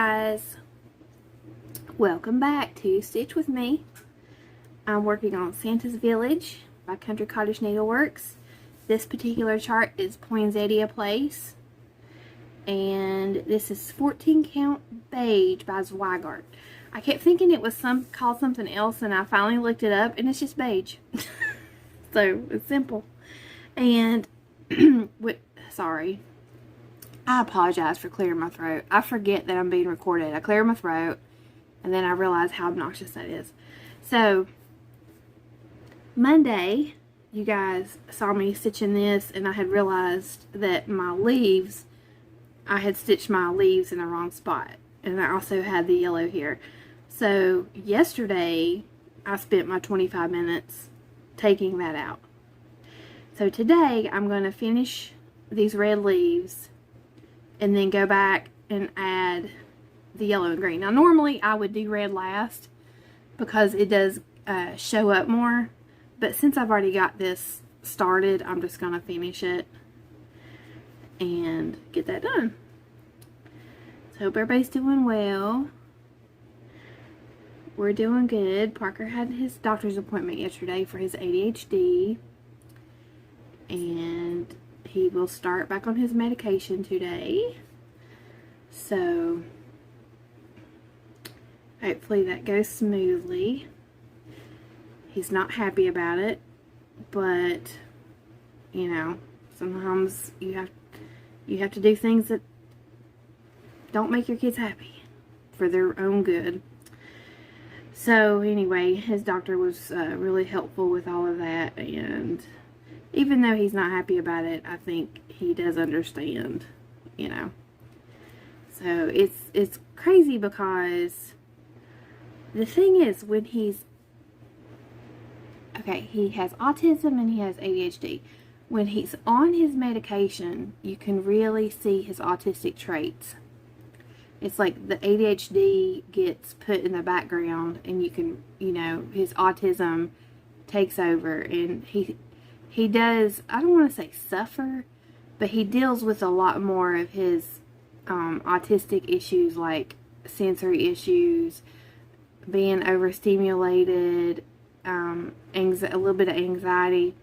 Guys, welcome back to Stitch with me. I'm working on Santa's Village by Cottage Needleworks. This particular chart is Poinsettia Place, and this is 14 count beige by Zweigart. I kept thinking it was called something else, and I finally looked it up, and it's just beige. So it's simple. And sorry, I apologize for clearing my throat. I forget that I'm being recorded. I clear my throat, and then I realize how obnoxious that is. So, Monday, you guys saw me stitching this, and I had realized that I had stitched my leaves in the wrong spot. And I also had the yellow here. So, yesterday, I spent my 25 minutes taking that out. So, today, I'm going to finish these red leaves and then go back and add the yellow and green. Now, normally I would do red last because it does show up more. But since I've already got this started, I'm just going to finish it and get that done. So, hope everybody's doing well. We're doing good. Parker had his doctor's appointment yesterday for his ADHD. And he will start back on his medication today. So, hopefully that goes smoothly. He's not happy about it, but, you know, sometimes you have to do things that don't make your kids happy for their own good. So, anyway, his doctor was really helpful with all of that, and even though he's not happy about it, I think he does understand, you know. So it's crazy because the thing is, when he has autism and he has ADHD. When he's on his medication, you can really see his autistic traits. It's like the ADHD gets put in the background, and you can, you know, his autism takes over, and he does, I don't want to say suffer, but he deals with a lot more of his autistic issues, like sensory issues, being overstimulated, a little bit of anxiety.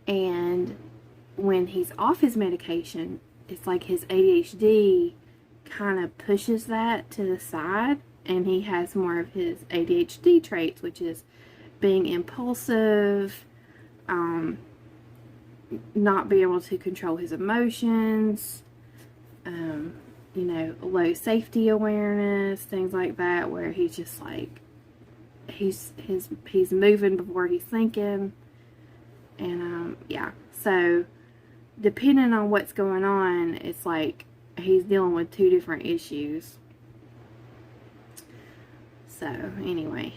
And when he's off his medication, it's like his ADHD kind of pushes that to the side, and he has more of his ADHD traits, which is being impulsive, not being able to control his emotions, you know, low safety awareness, things like that, where he's just like, he's moving before he's thinking. And yeah, so depending on what's going on, it's like he's dealing with two different issues. So anyway,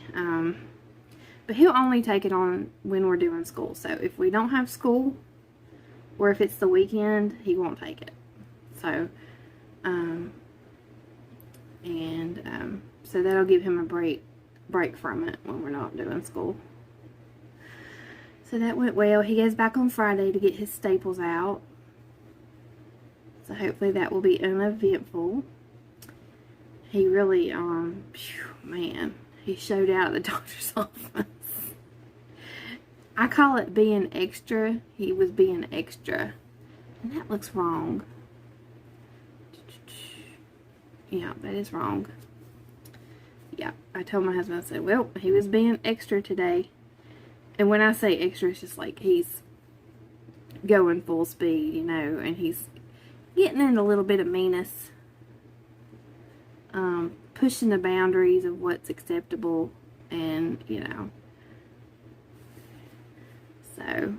but he'll only take it on when we're doing school. So if we don't have school, or if it's the weekend, he won't take it. So, so that'll give him a break from it when we're not doing school. So that went well. He goes back on Friday to get his staples out. So hopefully that will be uneventful. He really, man, he showed out at the doctor's office. I call it being extra. He was being extra. And that looks wrong. Yeah, that is wrong. Yeah, I told my husband, I said, well, he was being extra today. And when I say extra, it's just like he's going full speed, you know, and he's getting in a little bit of meanness. Pushing the boundaries of what's acceptable, and, you know. So,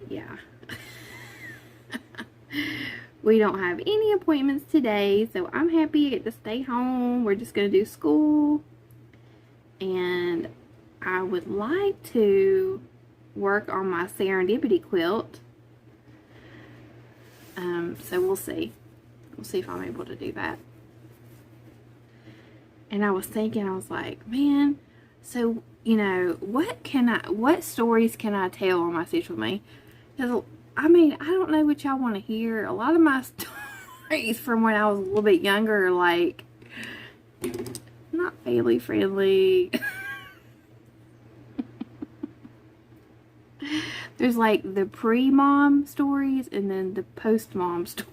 yeah. We don't have any appointments today, so I'm happy I get to stay home. We're just going to do school. And I would like to work on my serendipity quilt. So we'll see. We'll see if I'm able to do that. And I was thinking, I was like, man, so, you know, what stories can I tell on my Stitch With Me? Because, I mean, I don't know what y'all want to hear. A lot of my stories from when I was a little bit younger, like, not family friendly. There's like the pre-mom stories and then the post-mom stories.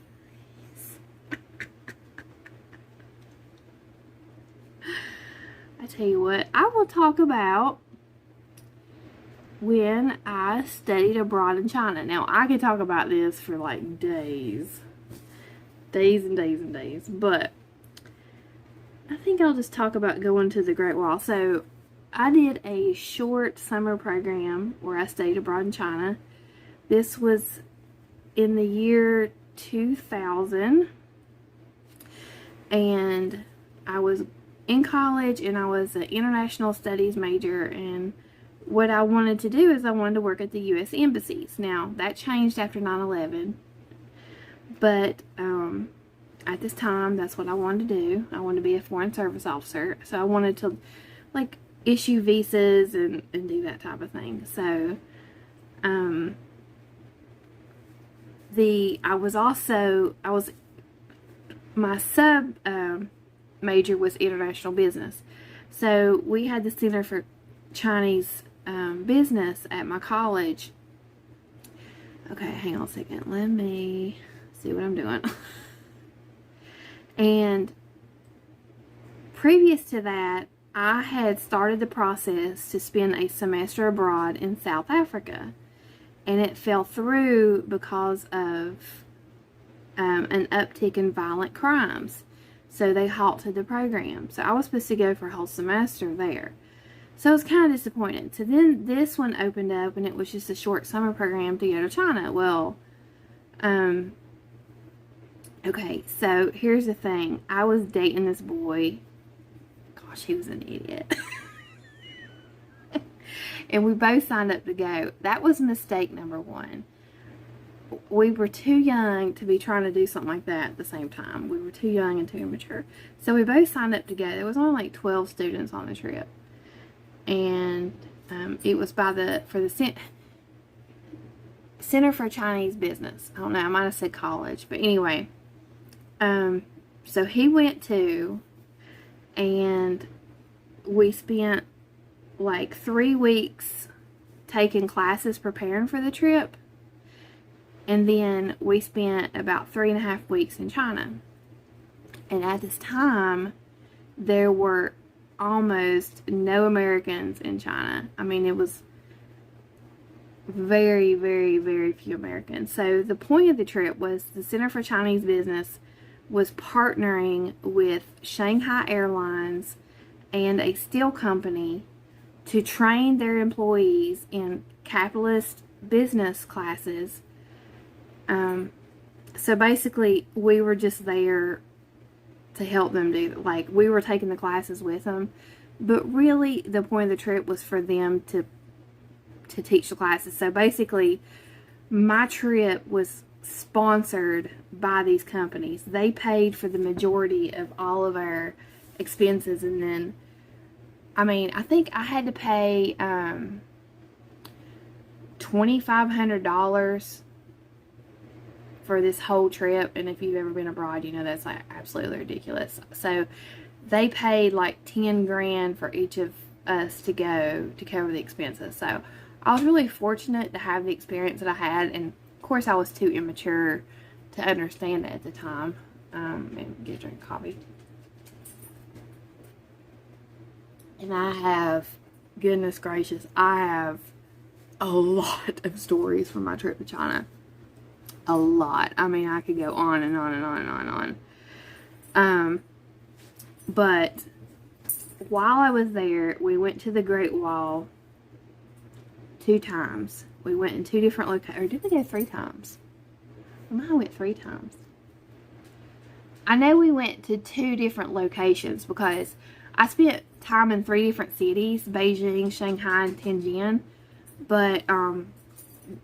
I tell you what, I will talk about when I studied abroad in China. Now, I could talk about this for like days. Days and days and days. But I think I'll just talk about going to the Great Wall. So, I did a short summer program where I studied abroad in China. This was in the year 2000. And I was in college and I was an international studies major, and what I wanted to do is I wanted to work at the U.S. embassies. Now, that changed after 9/11, but at this time, that's what I wanted to do. I wanted to be a foreign service officer, so I wanted to, like, issue visas and do that type of thing. So, my sub major was international business. So we had the Center for Chinese Business at my college. Okay, hang on a second. Let me see what I'm doing. And previous to that, I had started the process to spend a semester abroad in South Africa. And it fell through because of an uptick in violent crimes. So they halted the program. So I was supposed to go for a whole semester there. So I was kind of disappointed. So then this one opened up, and it was just a short summer program to go to China. Well, okay, so here's the thing. I was dating this boy. Gosh, he was an idiot. And we both signed up to go. That was mistake number one. We were too young to be trying to do something like that at the same time. We were too young and too immature. So we both signed up to go. There was only like 12 students on the trip. And it was for the Center for Chinese Business. I don't know, I might have said college. But anyway, so he went too. And we spent like 3 weeks taking classes preparing for the trip. And then we spent about 3.5 weeks in China. And at this time, there were almost no Americans in China. I mean, it was very, very, very few Americans. So the point of the trip was the Center for Chinese Business was partnering with Shanghai Airlines and a steel company to train their employees in capitalist business classes. So basically, we were just there to help them do, like, we were taking the classes with them, but really the point of the trip was for them to teach the classes. So basically, my trip was sponsored by these companies. They paid for the majority of all of our expenses, and then, I mean, I think I had to pay $2,500 for this whole trip, and if you've ever been abroad, you know that's like absolutely ridiculous. So they paid like 10 grand for each of us to go to cover the expenses. So I was really fortunate to have the experience that I had, and of course I was too immature to understand it at the time. And get a drink of coffee. And I have, goodness gracious, I have a lot of stories from my trip to China. A lot. I mean, I could go on and on and on and on and on. But while I was there, we went to the Great Wall 2 times. We went in 2 different locations. Or did we go 3 times? I might have went 3 times. I know we went to 2 different locations because I spent time in 3 different cities, Beijing, Shanghai, and Tianjin. But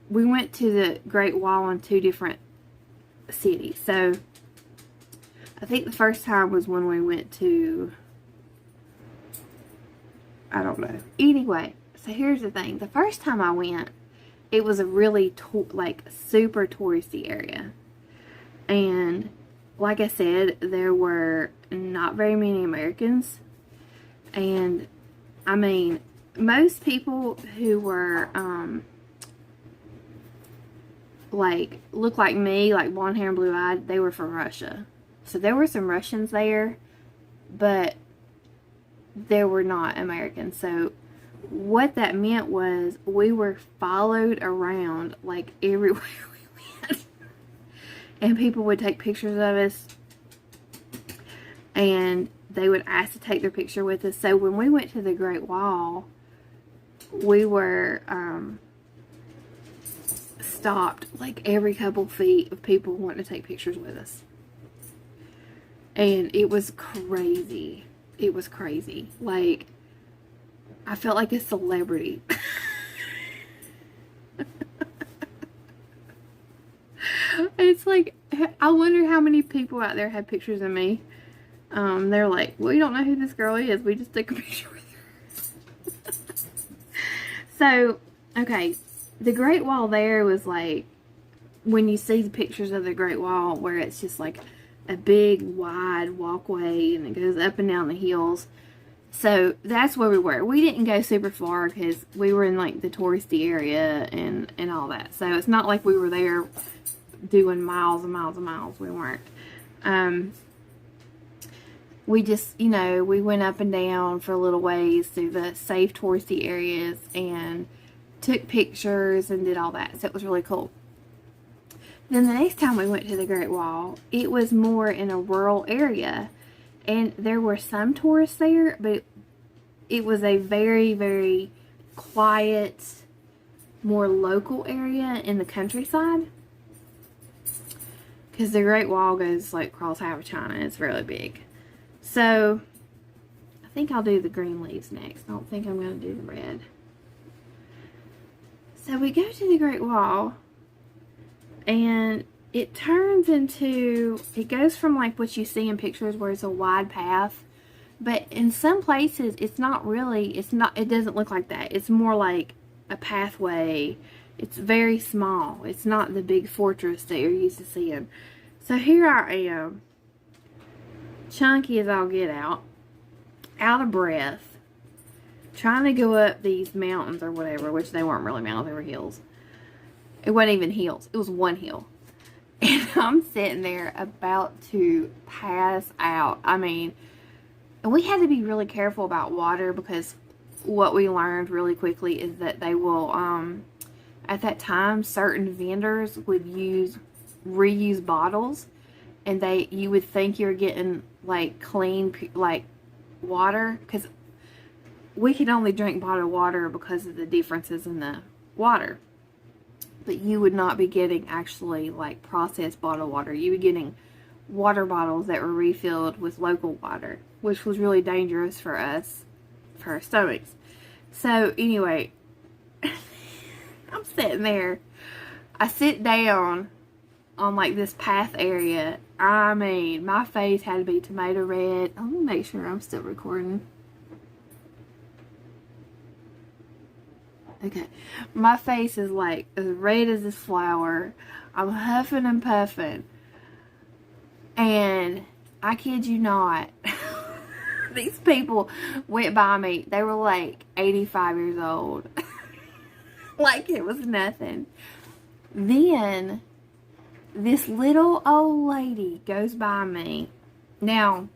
we went to the Great Wall in 2 different cities. So I think the first time was when we went to, I don't know. Anyway, so here's the thing. The first time I went, it was a really like super touristy area. And like I said, there were not very many Americans. And, I mean, most people who were, like, look like me, like blonde hair and blue eyed, they were from Russia. So there were some Russians there, but there were not Americans. So what that meant was we were followed around like everywhere we went. And people would take pictures of us, and they would ask to take their picture with us. So when we went to the Great Wall, we were stopped like every couple feet of people wanting to take pictures with us. And it was crazy. It was crazy. Like, I felt like a celebrity. It's like, I wonder how many people out there had pictures of me. They're like, well, you don't know who this girl is. We just took a picture with her. So, okay. The Great Wall there was like, when you see the pictures of the Great Wall, where it's just like a big, wide walkway, and it goes up and down the hills. So, that's where we were. We didn't go super far, because we were in like the touristy area and all that. So, it's not like we were there doing miles and miles and miles. We weren't. We just, you know, we went up and down for a little ways through the safe touristy areas and took pictures and did all that. So it was really cool. Then the next time we went to the Great Wall, it was more in a rural area. And there were some tourists there, but it was a very, very quiet, more local area in the countryside. Because the Great Wall goes like across half of China. It's really big. So, I think I'll do the green leaves next. I don't think I'm going to do the red. So, we go to the Great Wall, and it turns into, it goes from like what you see in pictures where it's a wide path, but in some places it's not really, it doesn't look like that. It's more like a pathway. It's very small. It's not the big fortress that you're used to seeing. So here I am, chunky as I'll get out of breath, trying to go up these mountains or whatever, which they weren't really mountains, they were hills. It wasn't even hills. It was one hill. And I'm sitting there about to pass out. I mean, and we had to be really careful about water, because what we learned really quickly is that they will, at that time, certain vendors would reuse bottles, and you would think you're getting like clean, like water, because we could only drink bottled water because of the differences in the water. But you would not be getting actually like processed bottled water. You would be getting water bottles that were refilled with local water, which was really dangerous for us, for our stomachs. So anyway, I'm sitting there. I sit down on like this path area. I mean, my face had to be tomato red. I'm gonna make sure I'm still recording. Okay, my face is like as red as this flower. I'm huffing and puffing, and I kid you not, these people went by me. They were like 85 years old. Like it was nothing. Then this little old lady goes by me. Now,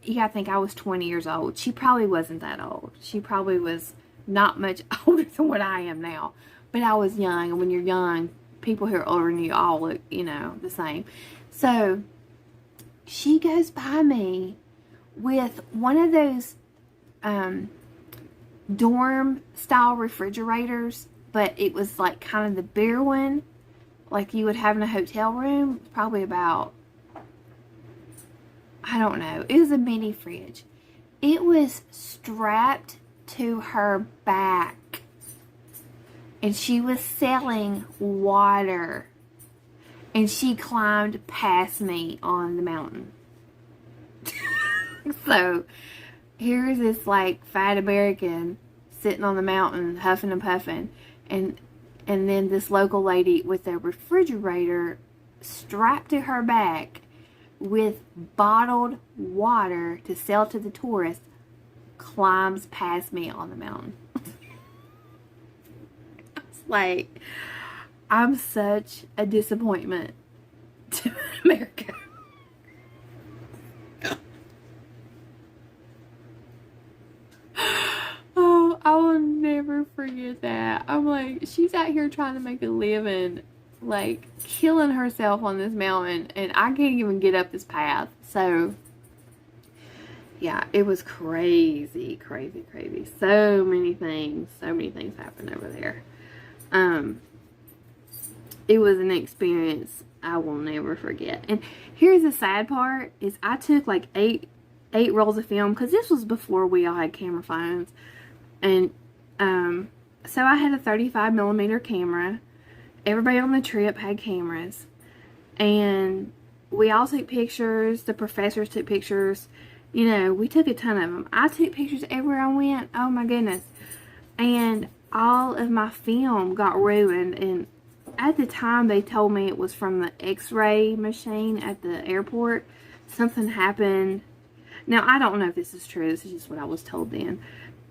you gotta think I was 20 years old. She probably wasn't that old. She probably was not much older than what I am now. But I was young, and when you're young, people who are older than you all look, you know, the same. So, she goes by me with one of those dorm-style refrigerators, but it was like kind of the bigger one, like you would have in a hotel room. Probably about, I don't know, it was a mini fridge. It was strapped to her back, and she was selling water, and she climbed past me on the mountain. So here's this like fat American sitting on the mountain huffing and puffing, and then this local lady with a refrigerator strapped to her back with bottled water to sell to the tourists climbs past me on the mountain. It's like, I'm such a disappointment to America. Oh, I will never forget that. I'm like, she's out here trying to make a living, like killing herself on this mountain, and I can't even get up this path. So yeah, it was crazy, crazy, crazy. So many things happened over there. It was an experience I will never forget. And here's the sad part, is I took like eight rolls of film, because this was before we all had camera phones. And so I had a 35mm camera. Everybody on the trip had cameras. And we all took pictures. The professors took pictures. You know, we took a ton of them. I took pictures everywhere I went. Oh my goodness. And all of my film got ruined. And at the time, they told me it was from the x-ray machine at the airport. Something happened. Now, I don't know if this is true. This is just what I was told then.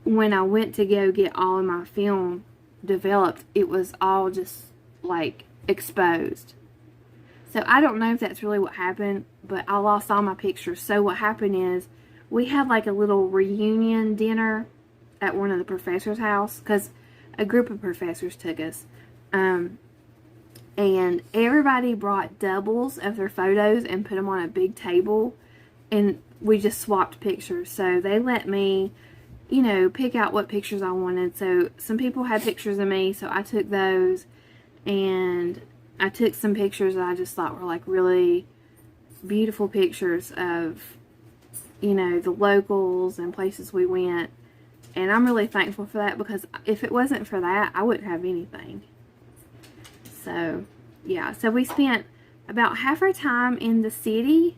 When I went to go get all of my film developed, it was all just, like, exposed. So, I don't know if that's really what happened, but I lost all my pictures. So, what happened is, we had, like, a little reunion dinner at one of the professors' house, because a group of professors took us. And everybody brought doubles of their photos and put them on a big table, and we just swapped pictures. So, they let me, you know, pick out what pictures I wanted. So some people had pictures of me, so I took those, and I took some pictures that I just thought were like really beautiful pictures of, you know, the locals and places we went. And I'm really thankful for that, because if it wasn't for that, I wouldn't have anything. So yeah, so we spent about half our time in the city.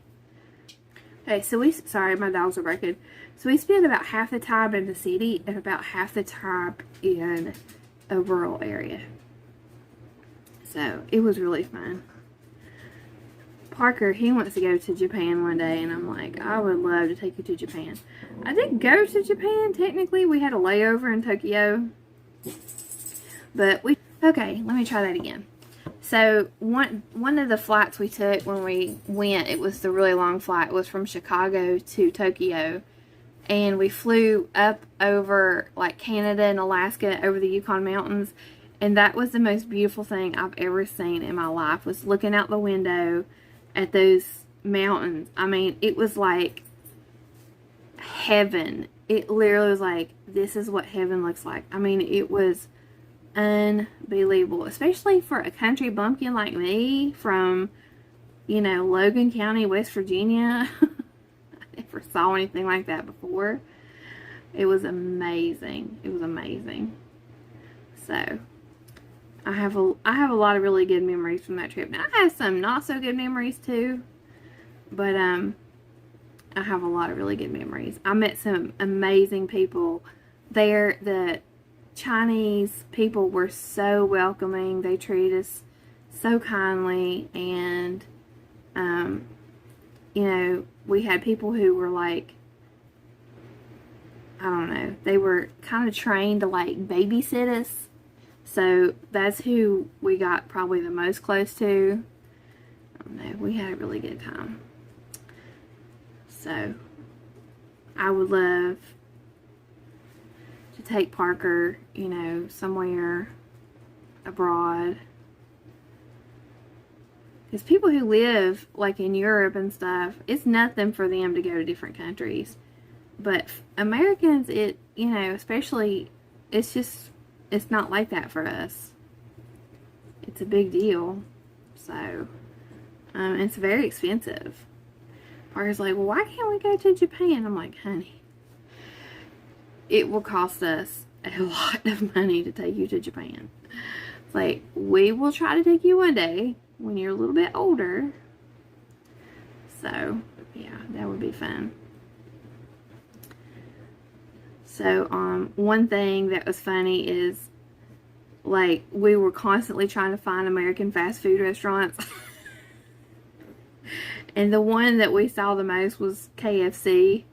Okay, so sorry, my dogs are barking. So we spent about half the time in the city and about half the time in a rural area. So it was really fun. Parker, he wants to go to Japan one day, and I'm like, I would love to take you to Japan. I didn't go to Japan, technically. We had a layover in Tokyo. But okay, let me try that again. So one of the flights we took when we went, it was the really long flight, was from Chicago to Tokyo. And we flew up over like Canada and Alaska, over the Yukon Mountains. And that was the most beautiful thing I've ever seen in my life, was looking out the window at those mountains. I mean, it was like heaven. It literally was like, this is what heaven looks like. I mean, it was unbelievable, especially for a country bumpkin like me from, you know, Logan County, West Virginia. I never saw anything like that before. It was amazing. It was amazing. So I have a lot of really good memories from that trip. Now I have some not so good memories too, but I have a lot of really good memories. I met some amazing people there. The Chinese people were so welcoming. They treated us so kindly, and you know, we had people who were like, I don't know, they were kind of trained to like babysit us. So that's who we got probably the most close to. I don't know, we had a really good time. So I would love to take Parker, you know, somewhere abroad. Because people who live like in Europe and stuff, it's nothing for them to go to different countries. But Americans, it, you know, especially, it's just, it's not like that for us. It's a big deal. So, it's very expensive. Parker's like, well, why can't we go to Japan? I'm like, honey, it will cost us a lot of money to take you to Japan. It's like, we will try to take you one day when you're a little bit older. So, yeah, that would be fun. So, one thing that was funny is, like, we were constantly trying to find American fast food restaurants. And the one that we saw the most was KFC.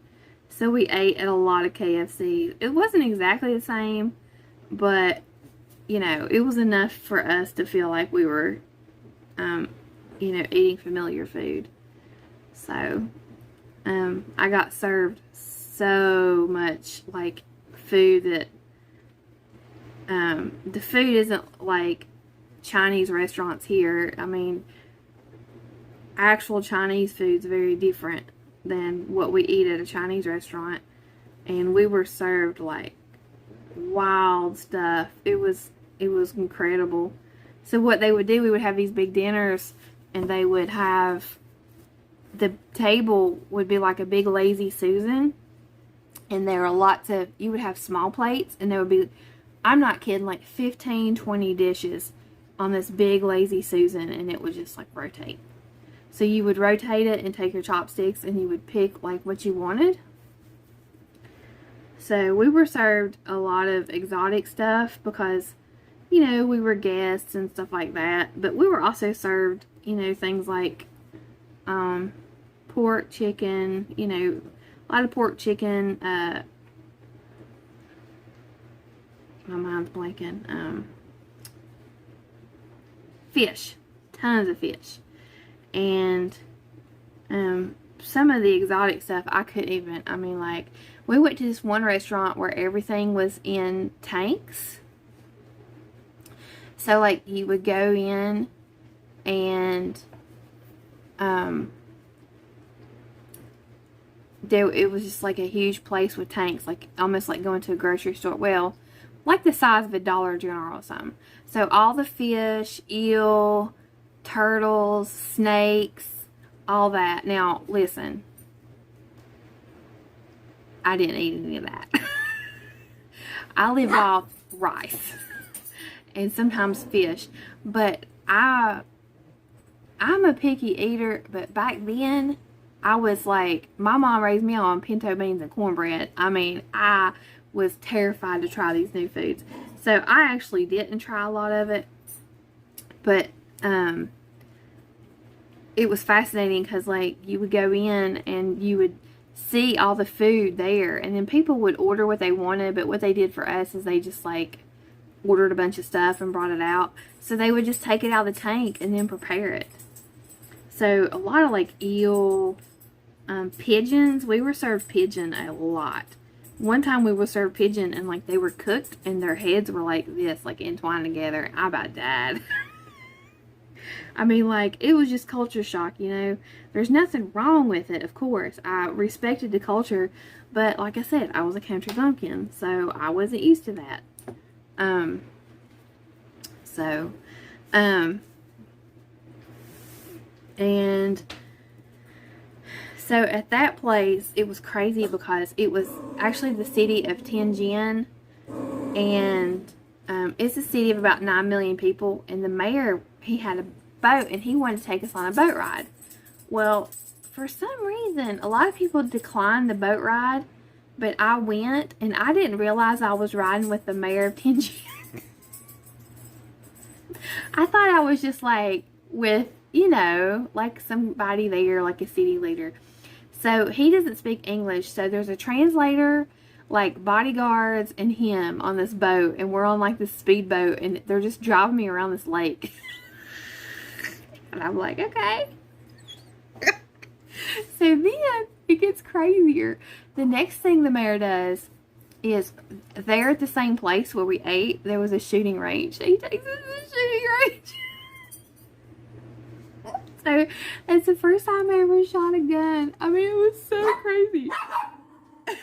So we ate at a lot of KFC. It wasn't exactly the same, but, you know, it was enough for us to feel like we were, you know, eating familiar food. So, I got served so much, like, food that, the food isn't like Chinese restaurants here. I mean, actual Chinese food's very different than what we eat at a Chinese restaurant. And we were served like wild stuff. It was incredible. So what they would do, we would have these big dinners, and they would have, the table would be like a big lazy Susan, and there were lots of, you would have small plates, and there would be, I'm not kidding, like 15, 20 dishes on this big lazy Susan, and it would just like rotate. So you would rotate it and take your chopsticks, and you would pick like what you wanted. So we were served a lot of exotic stuff because, you know, we were guests and stuff like that. But we were also served, you know, things like pork, chicken, you know, a lot of pork, chicken, my mind's blanking, fish, tons of fish. And some of the exotic stuff I couldn't even, I mean, like, we went to this one restaurant where everything was in tanks. So, like, you would go in and it was just like a huge place with tanks, like almost like going to a grocery store. Well, like the size of a Dollar General or something. So all the fish, eel, turtles, snakes, all that. Now, listen, I didn't eat any of that. I live off rice and sometimes fish, but I'm a picky eater. But back then, I was like, my mom raised me on pinto beans and cornbread. I mean, I was terrified to try these new foods. So I actually didn't try a lot of it. But it was fascinating because, like, you would go in and you would see all the food there. And then people would order what they wanted. But what they did for us is they just, like, ordered a bunch of stuff and brought it out. So they would just take it out of the tank and then prepare it. So a lot of, like, eel, pigeons. We were served pigeon a lot. One time we were served pigeon and, like, they were cooked and their heads were like this, like entwined together. I about died. I mean, like, it was just culture shock, you know. There's nothing wrong with it, of course. I respected the culture, but like I said, I was a country bumpkin, so I wasn't used to that. So at that place, it was crazy because it was actually the city of Tianjin, and it's a city of about 9 million people, and the mayor, he had a boat, and he wanted to take us on a boat ride. Well, for some reason, a lot of people declined the boat ride, but I went, and I didn't realize I was riding with the mayor of Tianjin. I thought I was just, like, with, you know, like somebody there, like a city leader. So he doesn't speak English, so there's a translator, like bodyguards, and him on this boat, and we're on like this speedboat, and they're just driving me around this lake. And I'm like, okay. So then it gets crazier. The next thing the mayor does is, there at the same place where we ate, there was a shooting range. He takes us to the shooting range. So it's the first time I ever shot a gun. I mean, it was so crazy. I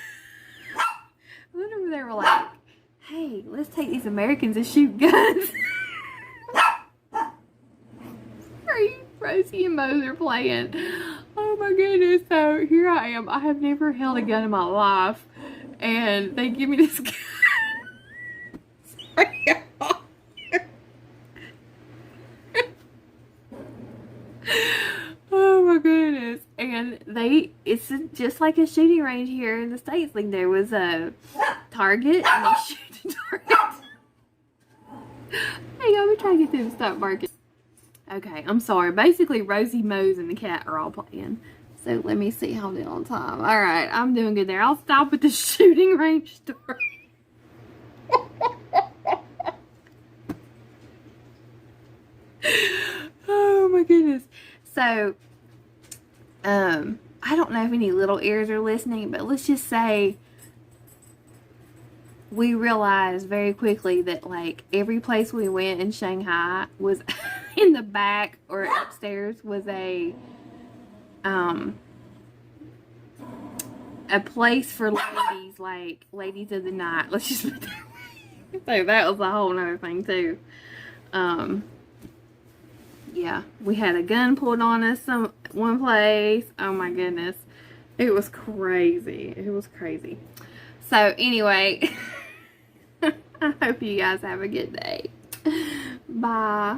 wonder, they were like, hey, let's take these Americans and shoot guns. Rosie and Mose are playing. Oh my goodness. So here I am. I have never held a gun in my life, and they give me this gun. Sorry, y'all. Oh my goodness. And it's just like a shooting range here in the States. Like, there was a target, and they shoot the target. Hey, y'all, we trying to get them to stop barking. Okay, I'm sorry. Basically, Rosie, Mose, and the cat are all playing. So let me see how I'm doing on time. All right, I'm doing good there. I'll stop at the shooting range story. Oh my goodness. So, I don't know if any little ears are listening, but let's just say we realized very quickly that like every place we went in Shanghai was in the back or upstairs was a place for ladies, like ladies of the night. Let's just put that way. So that was a whole nother thing too. Yeah, we had a gun pulled on us one place. Oh my goodness. It was crazy. It was crazy. So anyway, I hope you guys have a good day. Bye.